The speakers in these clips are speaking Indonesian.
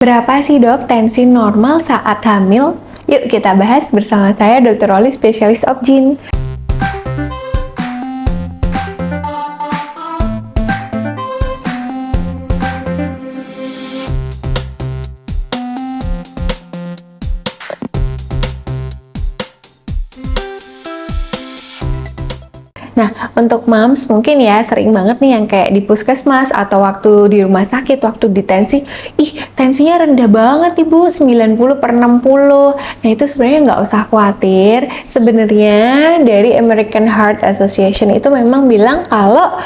Berapa sih dok tensi normal saat hamil? Yuk kita bahas bersama saya Dr. Oli, spesialis Obgyn. Nah, untuk moms mungkin ya sering banget nih yang kayak di puskesmas atau waktu di rumah sakit, waktu di tensi, tensinya rendah banget ibu, 90/60. Nah, itu sebenarnya nggak usah khawatir. Sebenarnya dari American Heart Association itu memang bilang kalau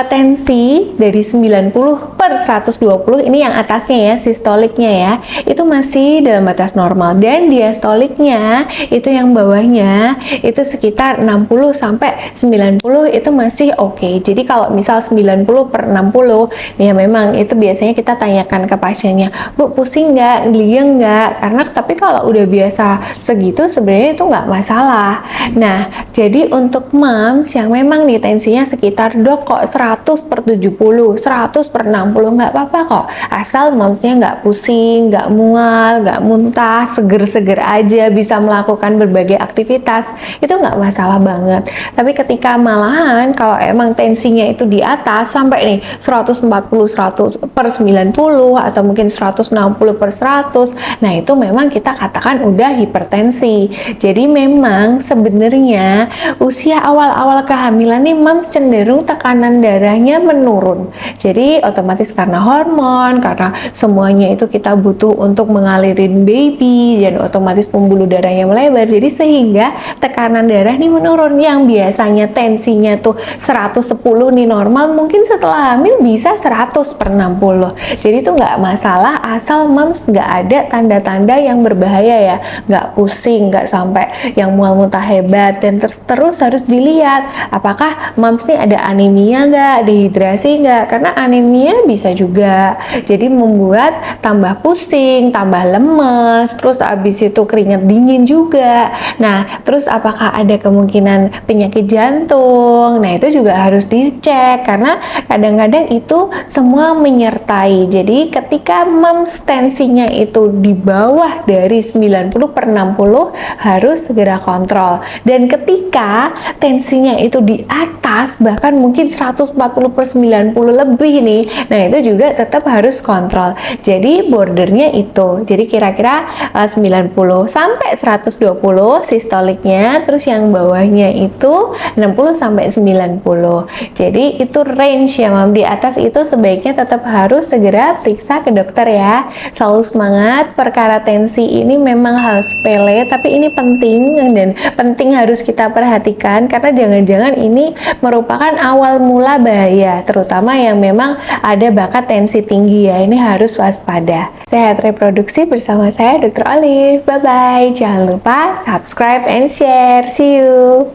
tensi dari 90/120, ini yang atasnya ya, sistoliknya ya, itu masih dalam batas normal, dan diastoliknya itu yang bawahnya itu sekitar 60-90 itu masih oke. Jadi kalau misal 90/60 ya memang itu biasanya kita tanyakan ke pasiennya, Bu, pusing nggak, ngeliang nggak? Karena tapi kalau udah biasa segitu sebenarnya itu nggak masalah. Nah, jadi untuk moms yang memang nih tensinya sekitar, dok kok 100/70, 100/60, nggak apa-apa kok, asal momsnya nggak pusing, nggak mual, nggak muntah, seger-seger aja, bisa melakukan berbagai aktivitas, itu nggak masalah banget. Tapi ketika malahan kalau emang tensinya itu di atas sampai nih 140/100/90 atau mungkin 160/100, nah itu memang kita katakan udah hipertensi. Jadi memang sebenarnya usia awal-awal kehamilan nih moms cenderung tekanan darahnya menurun. Jadi otomatis karena hormon, karena semuanya itu kita butuh untuk mengalirin baby, dan otomatis pembuluh darahnya melebar, jadi sehingga tekanan darah nih menurun. Yang biasanya tensinya tuh 110 nih normal, mungkin setelah hamil bisa 100/60. Jadi itu nggak masalah asal moms nggak ada tanda-tanda yang berbahaya ya, nggak pusing, nggak sampai yang mual muntah hebat, dan terus harus dilihat apakah moms nih ada anemia nggak, dehidrasi nggak, karena anemia bisa juga jadi membuat tambah pusing, tambah lemes, terus abis itu keringat dingin juga. Nah, terus apakah ada kemungkinan penyakit jantung? Nah, itu juga harus dicek karena kadang-kadang itu semua menyertai. Jadi ketika moms tensinya itu di bawah dari 90/60 harus segera kontrol. Dan ketika tensinya itu di atas bahkan mungkin 140/90 lebih nih, nah itu juga tetap harus kontrol. Jadi bordernya itu, jadi kira-kira 90-120 sistoliknya, terus yang bawahnya itu 60-90. Jadi itu range ya mam. Di atas itu sebaiknya tetap harus segera periksa ke dokter ya. Selalu semangat, perkara tensi ini memang hal sepele tapi ini penting, dan penting harus kita perhatikan karena jangan-jangan ini merupakan awal mula bahaya, terutama yang memang ada bakat tensi tinggi ya. Ini harus waspada. Sehat reproduksi bersama saya Dr. Olive. Bye bye. Jangan lupa subscribe and share. See you.